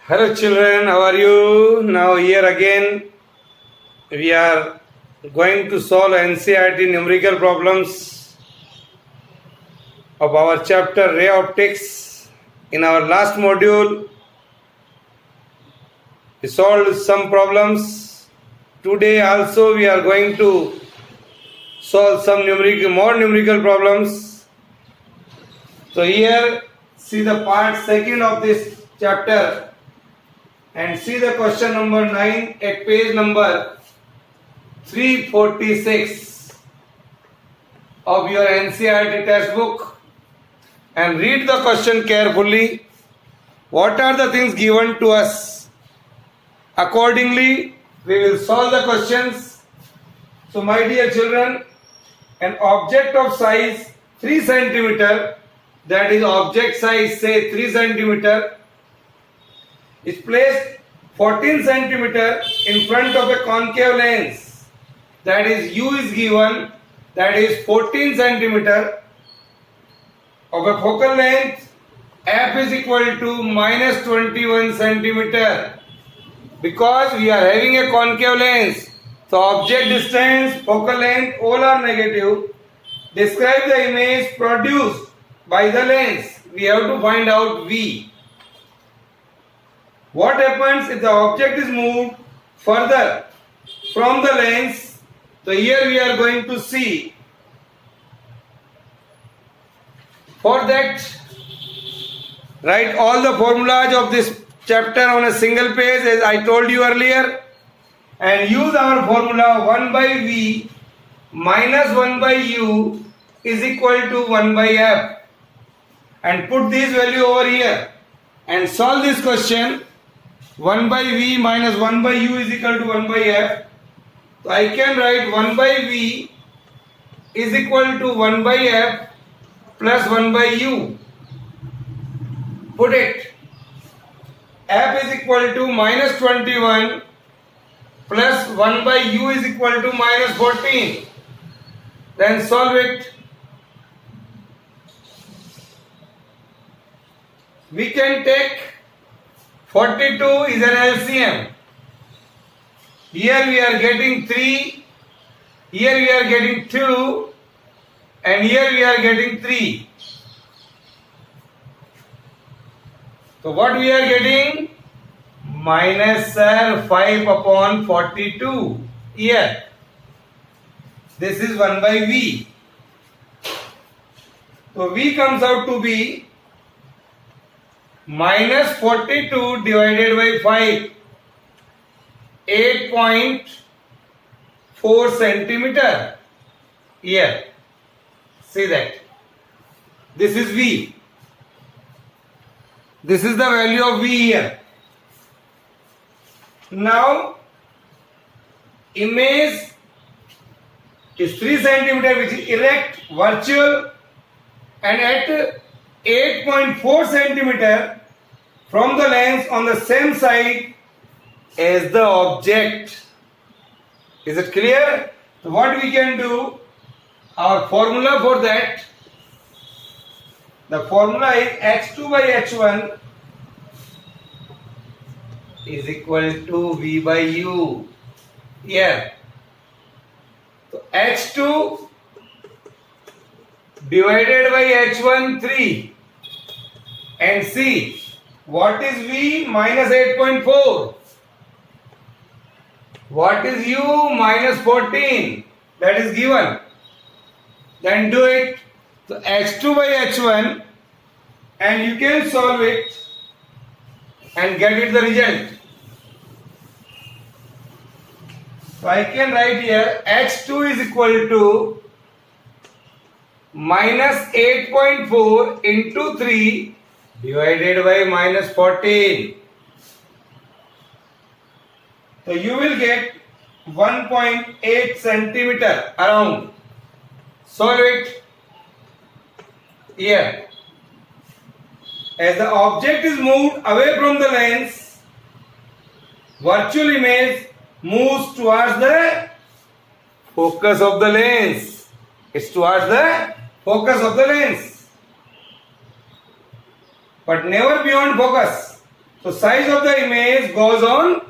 Hello children, how are you? Now here again we are going to solve NCERT numerical problems of our chapter Ray Optics. In our last module we solved some problems. Today also we are going to solve some more numerical problems. So here see the part second of this chapter and see the question number 9 at page number 346 of your NCERT textbook and read the question carefully. What are the things given to us? Accordingly, we will solve the questions. So my dear children, an object of size 3 centimeter, that is object size say 3 centimeter, is placed 14 centimeter in front of a concave lens, that is U is given, that is 14 centimeter of a focal length f is equal to minus 21 centimeter. Because we are having a concave lens, so object distance, focal length all are negative. Describe the image produced by the lens. We have to find out V. What happens if the object is moved further from the lens? So here we are going to see. For that, write all the formulas of this chapter on a single page as I told you earlier, and use our formula 1 by V minus 1 by U is equal to 1 by F, and put this value over here and solve this question. 1 by V minus 1 by U is equal to 1 by F. So I can write 1 by V is equal to 1 by F plus 1 by U. Put it. F is equal to minus 21 plus 1 by U is equal to minus 14. Then solve it. We can take 42 is an LCM. Here we are getting 3, here we are getting 2, and here we are getting 3. So what we are getting? Minus 5 upon 42 here. This is 1 by V. So V comes out to be minus 42 divided by 5, 8.4 centimeter here. See that. This is V. This is the value of V here. Now, image is 3 centimeter, which is erect, virtual, and at 8.4 centimeter from the lens on the same side as the object. Is it clear? So what we can do, our formula for that, the formula is h2 by h1 is equal to V by U. Here. So h2 divided by h1 3. And see, what is V? Minus 8.4. What is U? Minus 14. That is given. Then do it. So h2 by h1, and you can solve it and get it the result. So I can write here h2 is equal to minus 8.4 into 3 divided by minus 14. So you will get 1.8 centimeter around. Solve it here. As the object is moved away from the lens, virtual image moves towards the focus of the lens. It's towards the focus of the lens, but never beyond focus. So size of the image goes on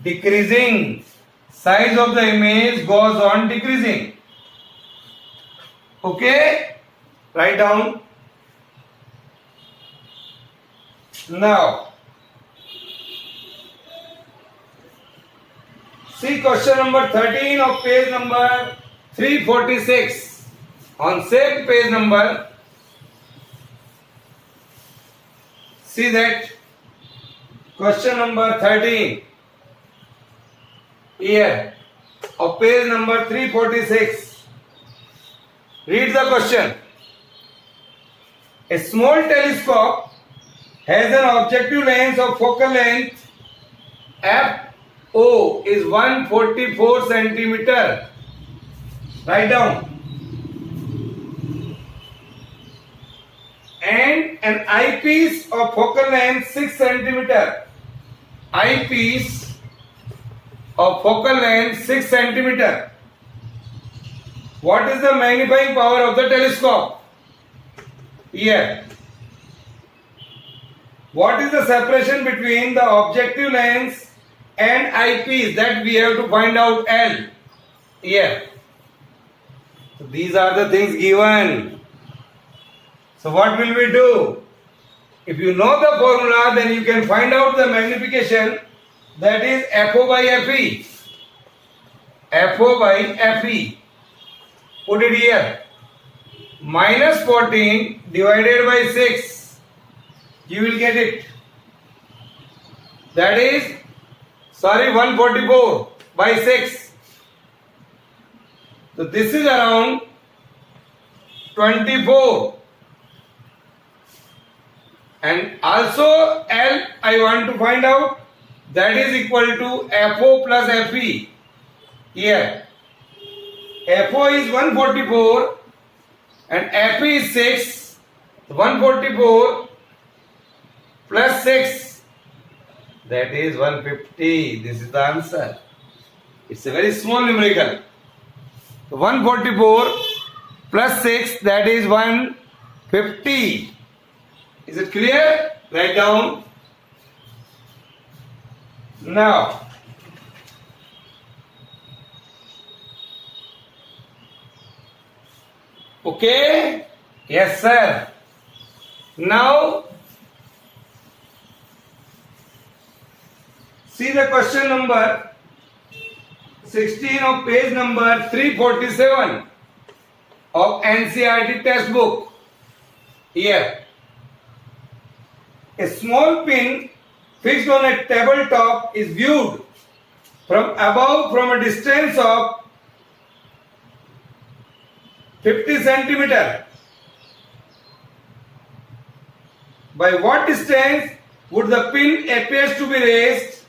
decreasing. Size of the image goes on decreasing. Okay? Write down. Now, see question number 13 of page number 346. On same page number, see that question number 13 here of page number 346. Read the question. A small telescope has an objective length of focal length FO is 144 centimeter. Write down. And an eyepiece of focal length 6 centimeter. Eyepiece of focal length 6 centimeter. What is the magnifying power of the telescope? Here. What is the separation between the objective lens and eyepiece? That we have to find out L. Here. So these are the things given. So what will we do? If you know the formula, then you can find out the magnification. That is FO by FE. FO by FE. Put it here. Minus 14 divided by 6. You will get it. That is, 144 by 6. So this is around 24. And also L I want to find out. That is equal to FO plus FE. Here. FO is 144 and FE is 6. 144 plus 6. That is 150. This is the answer. It's a very small numerical. 144 plus 6, that is 150. Is it clear? Write down. Now, okay? Yes, sir. Now, see the question number 16 of page number 347 of NCERT textbook. Here. A small pin fixed on a tabletop is viewed from above from a distance of 50 centimeter. By what distance would the pin appear to be raised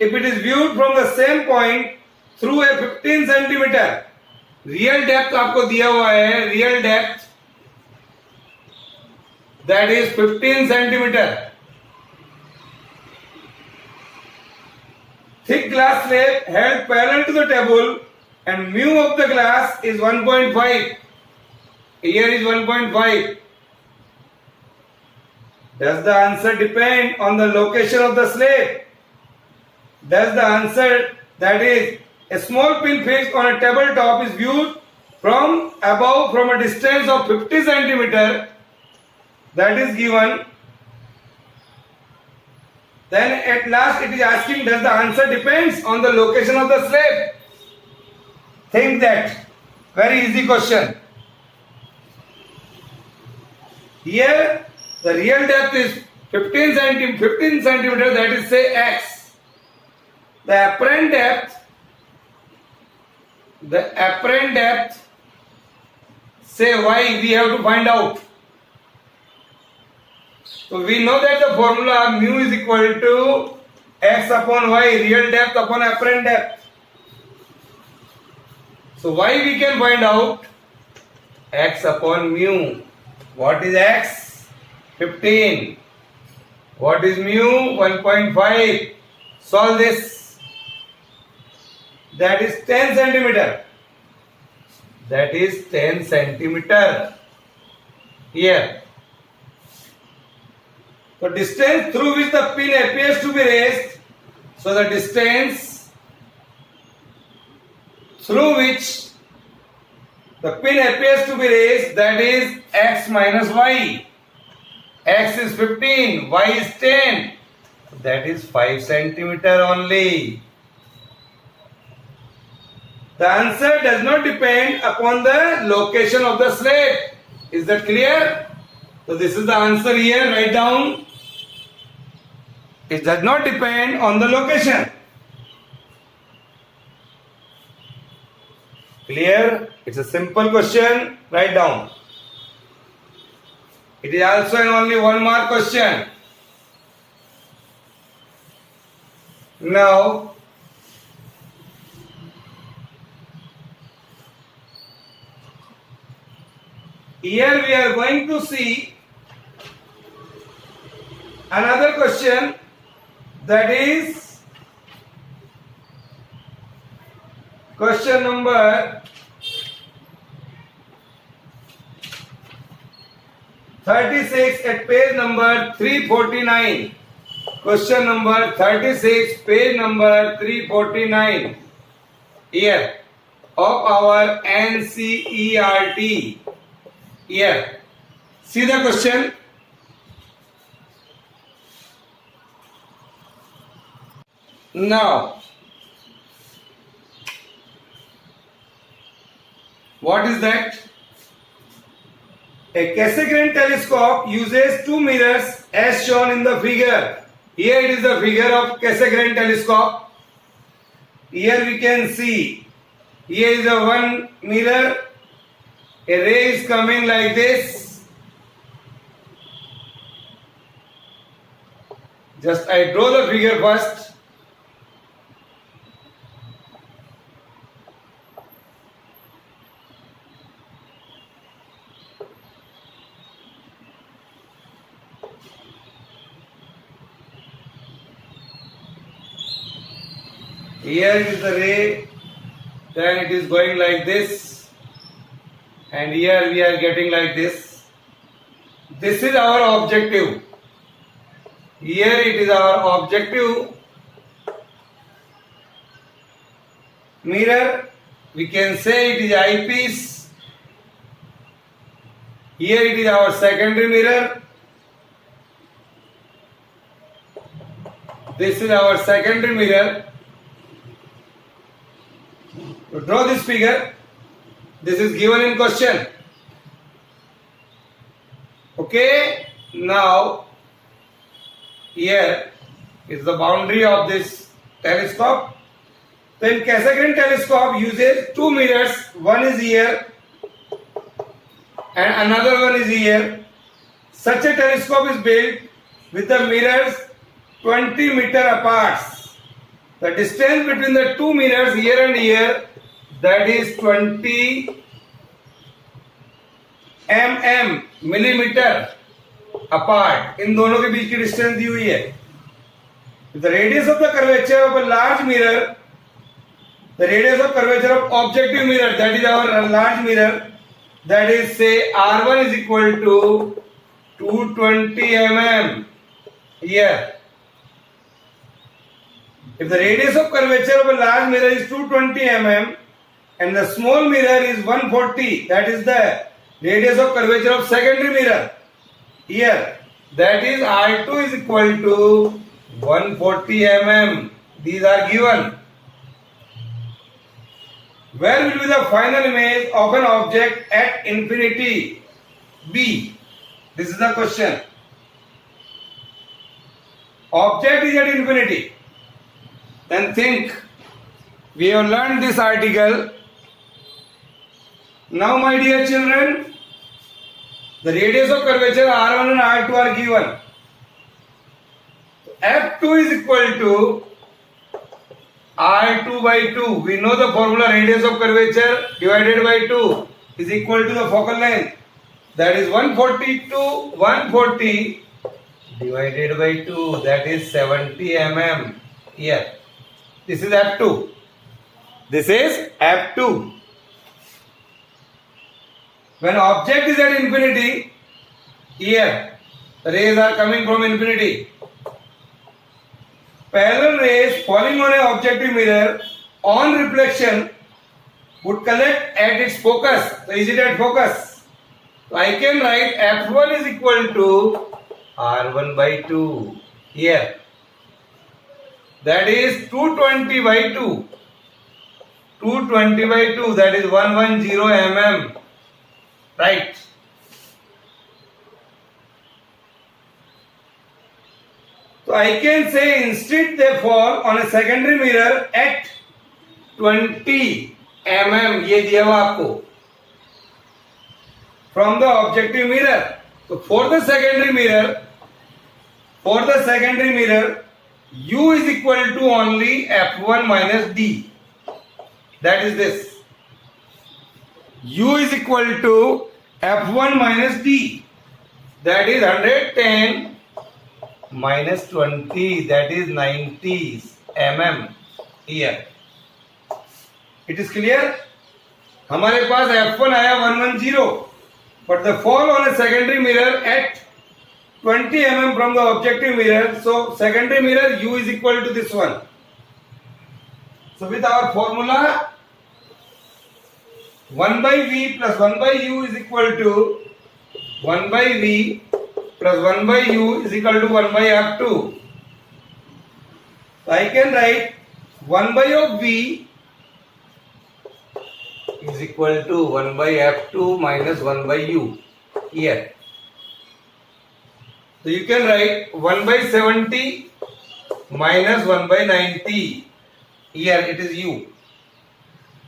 if it is viewed from the same point through a 15 centimeter? Real depth आपको दिया हुआ है. Real depth, that is 15 centimeter. Thick glass slab held parallel to the table and mu of the glass is 1.5. Here is 1.5. Does the answer depend on the location of the slab? Does the answer, that is, a small pin fixed on a tabletop is viewed from above from a distance of 50 centimeter, that is given. Then at last it is asking, does the answer depends on the location of the slab? Think that. Very easy question. Here the real depth is 15 centimeter, that is say X. The apparent depth say Y, we have to find out. So we know that the formula mu is equal to X upon Y, real depth upon apparent depth. So Y we can find out X upon mu. What is X? 15. What is mu? 1.5. Solve this. That is 10 centimeter. That is 10 centimeter. Here. So distance through which the pin appears to be raised. So the distance through which the pin appears to be raised, that is x minus y. X is 15, y is 10. That is 5 centimeter only. The answer does not depend upon the location of the slit. Is that clear? So this is the answer here. Write down. It does not depend on the location. Clear? It's a simple question. Write down. It is also an only 1 mark question. Now, here we are going to see another question, that is question number 36 at page number 349. Question number 36, page number 349. Here of our NCERT. Here, see the question. Now, what is that? A Cassegrain telescope uses two mirrors as shown in the figure. Here it is the figure of Cassegrain telescope. Here we can see, here is a one mirror. A ray is coming like this. Just I draw the figure first. Here is the ray, then it is going like this, and here we are getting like this. This is our objective. Here it is our objective mirror. We can say it is eyepiece. Here it is our secondary mirror. This is our secondary mirror. To draw this figure, this is given in question. Okay, now here is the boundary of this telescope. Then Cassegrain telescope uses two mirrors. One is here and another one is here. Such a telescope is built with the mirrors 20 meter apart. The distance between the two mirrors here and here, that is 20 mm, millimeter apart. इन दोनों के बीच की distance दी हुई है. The radius of the curvature of a large mirror, the radius of curvature of objective mirror, that is our large mirror, that is say R1 is equal to 220 mm. Here, if the radius of curvature of a large mirror is 220 mm and the small mirror is 140, that is the radius of curvature of secondary mirror. Here, that is R2 is equal to 140 mm. These are given. Where will be the final image of an object at infinity? B. This is the question. Object is at infinity. Then think. We have learned this article. Now, my dear children, the radius of curvature R1 and R2 are given. F2 is equal to R2 by 2. We know the formula, radius of curvature divided by 2 is equal to the focal length. That is 140 divided by 2. That is 70 mm. Here. This is F2. This is F2. When object is at infinity, here The rays are coming from infinity. Parallel rays falling on an objective mirror on reflection would collect at its focus. So is it at focus? So I can write F1 is equal to R1 by 2 here. That is 220 by 2. 220 by 2, that is 110 mm. Right. So I can say instead they fall on a secondary mirror at 20 mm. ये दिया हुआ आपको from the objective mirror. So for the secondary mirror, U is equal to only F1 minus D. That is this. U is equal to F1 minus D. That is 110 minus 20. That is 90 mm here. It is clear? हमारे पास F1 आया 110, but the fall on a secondary mirror at 20 mm from the objective mirror. So secondary mirror U is equal to this one. So with our formula 1 by V plus 1 by U is equal to 1 by V plus 1 by U is equal to 1 by F2. So I can write 1 by of V is equal to 1 by F2 minus 1 by U here. So you can write 1 by 70 minus 1 by 90. Here it is U.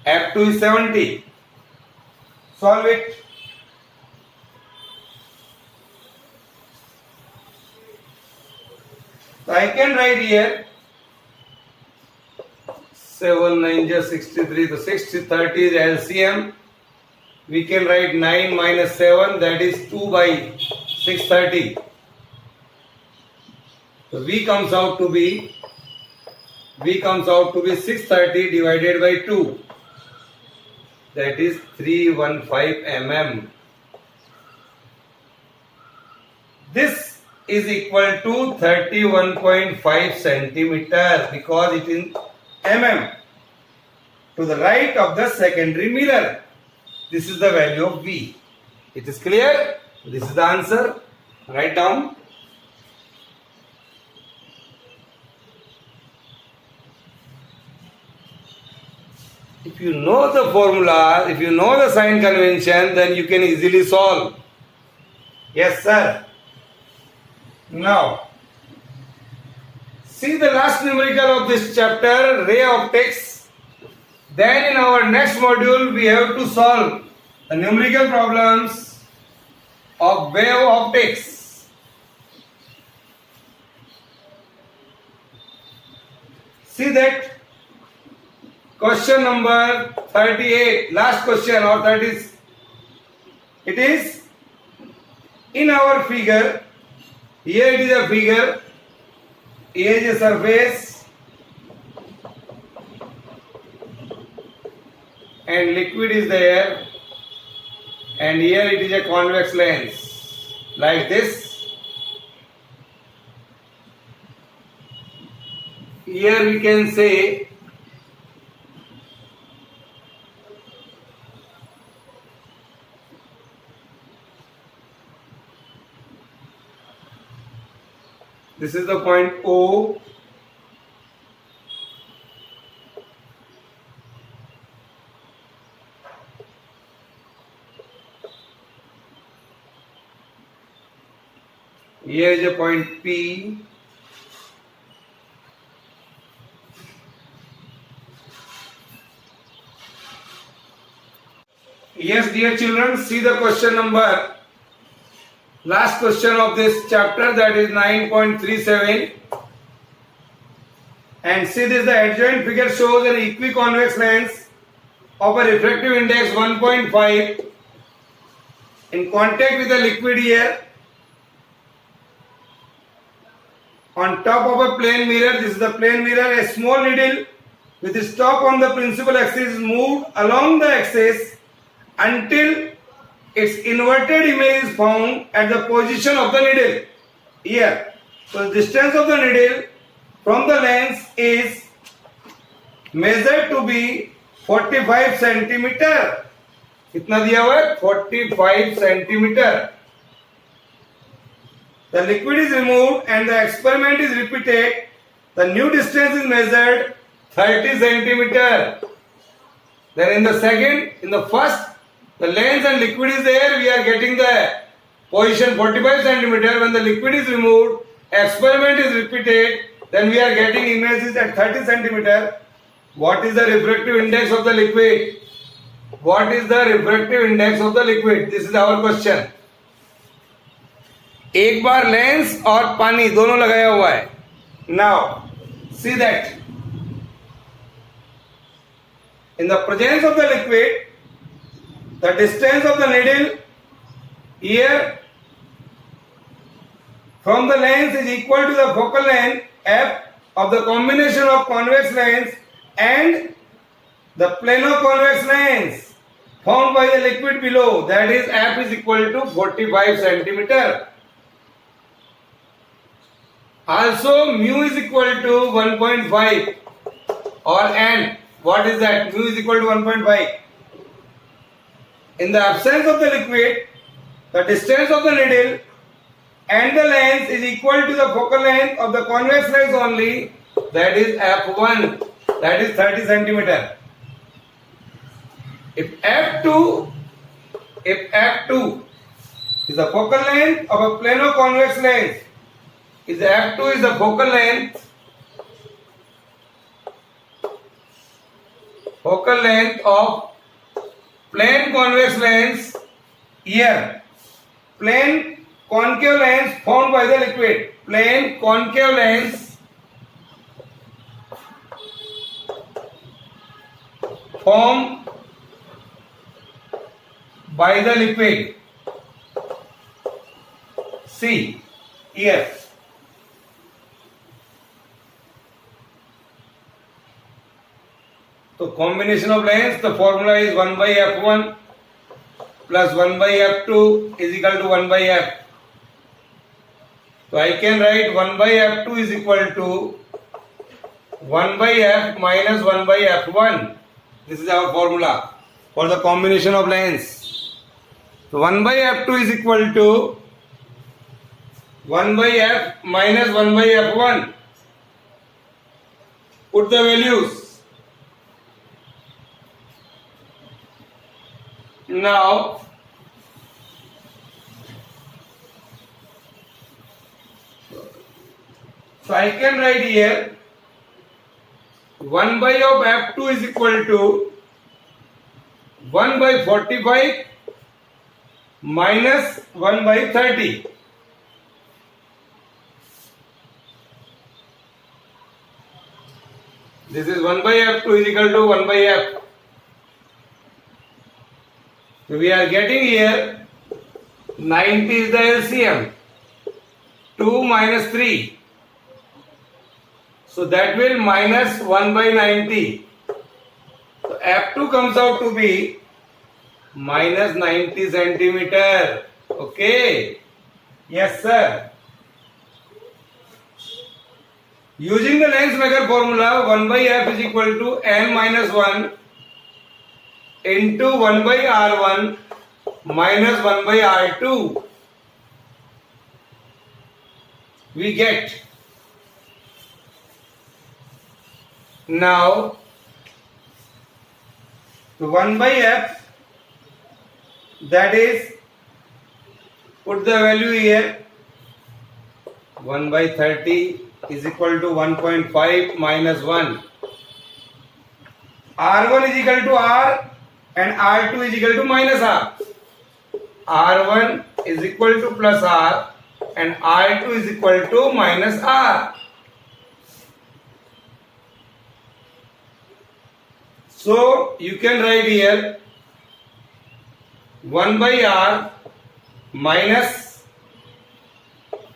F2 is 70. Solve it. So I can write here 7 9 just 63. So 60 30 is LCM. We can write 9 minus 7, that is 2 by 630. So V comes out to be 630 divided by 2. That is 315 mm. This is equal to 31.5 centimeter because it is mm to the right of the secondary mirror. This is the value of V. It is clear? This is the answer. Write down. If you know the formula, if you know the sign convention, then you can easily solve. Yes, sir. Now, see the last numerical of this chapter, ray optics. Then in our next module, we have to solve the numerical problems of wave optics. See that question number 38, last question or 30. It is in our figure. Here it is a figure. Here is a surface and liquid is there, and here it is a convex lens like this. Here we can say this is the point O. Here is a point P. Yes, dear children, see the question number. Last question of this chapter, that is 9.37. And see this, the adjoint figure shows an equiconvex lens of a refractive index 1.5 in contact with the liquid here on top of a plane mirror. This is the plane mirror. A small needle with its top on the principal axis is moved along the axis until its inverted image is found at the position of the needle. here. So the distance of the needle from the lens is measured to be 45 centimeter. कितना दिया हुआ है? 45 centimeter. The liquid is removed and the experiment is repeated. The new distance is measured 30 centimeter. Then in the first, the lens and liquid is there. We are getting the position 45 centimeter. When the liquid is removed, experiment is repeated. Then we are getting images at 30 centimeter. What is the refractive index of the liquid? What is the refractive index of the liquid? This is our question. एक बार lens और पानी दोनों लगाया हुआ है. Now, see that in the presence of the liquid, the distance of the needle here from the lens is equal to the focal length f of the combination of convex lens and the plano-convex lens formed by the liquid below. That is, f is equal to 45 centimeter. Also, mu is equal to 1.5 or n. What is that? Mu is equal to 1.5. In the absence of the liquid, the distance of the needle and the lens is equal to the focal length of the convex lens only. That is f1. That is 30 centimeter. If f2 is the focal length of a plano-convex lens, if f2 is the focal length of plane convex lens, here plane concave lens formed by the liquid, plane concave lens formed by the liquid. See here. So combination of lens, the formula is 1 by f1 plus 1 by f2 is equal to 1 by f. So I can write 1 by f2 is equal to 1 by f minus 1 by f1. This is our formula for the combination of lens. So 1 by f2 is equal to 1 by f minus 1 by f1. Put the values. Now, so I can write here 1 by of f2 is equal to 1 by 45 minus 1 by 30. This is 1 by f2 is equal to 1 by f. So we are getting here 90 is the LCM. 2 minus 3. So that will minus 1 by 90. So F2 comes out to be minus 90 centimeter. Okay. Yes, sir. Using the Lensmaker formula, 1 by F is equal to n minus 1 into 1 by R1 minus 1 by R2. We get now 1 by F, that is, put the value here, 1 by 30 is equal to 1.5 minus 1. R1 is equal to R and R2 is equal to minus R. R1 is equal to plus R and R2 is equal to minus R. So you can write here 1 by R minus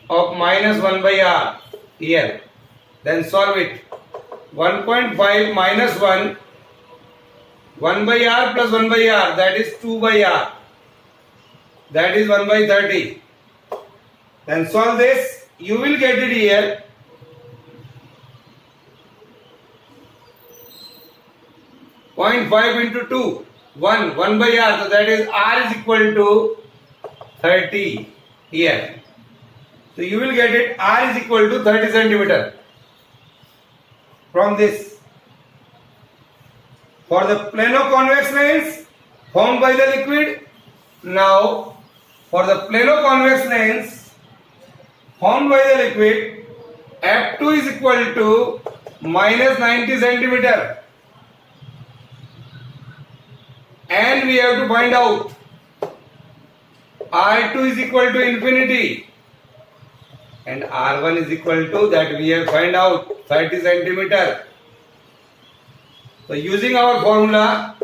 of minus 1 by R here. Then solve it. 1.5 minus 1, 1 by R plus 1 by R, that is 2 by R. That is 1 by 30. Then solve this. you will get it here. Point 0.5 into 2, 1 by r, so that is r is equal to 30 here. So you will get it, r is equal to 30 centimeter from this. For the plano-convex lens formed by the liquid, now for the plano-convex lens formed by the liquid, F2 is equal to minus 90 centimeter. And we have to find out R2 is equal to infinity and R1 is equal to, that we have find out, 30 centimeter. So using our formula,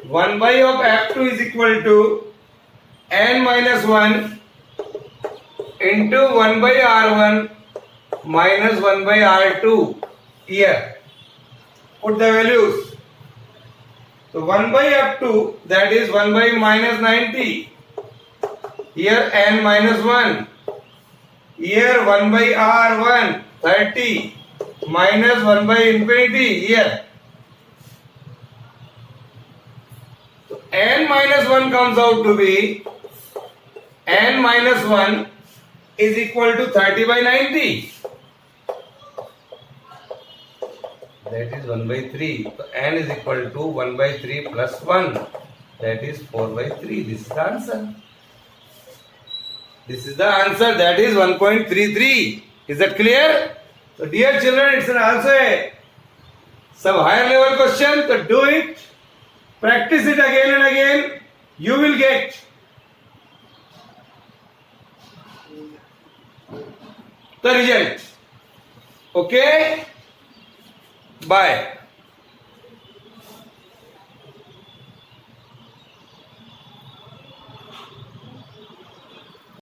1 by of F2 is equal to n minus 1 into 1 by R1 minus 1 by R2 here. Put the values. So 1 by F2, that is 1 by minus 90. Here n minus 1. Here 1 by R1, 30 minus 1 by infinity here. So n minus 1 comes out to be, n minus 1 is equal to 30 by 90. That is 1 by 3. So n is equal to 1 by 3 plus 1. That is 4 by 3. This is the answer. This is the answer. That is 1.33. Is that clear? So dear children, it's also a some higher level question. So do it. Practice it again and again. You will get the result. Okay? Bye.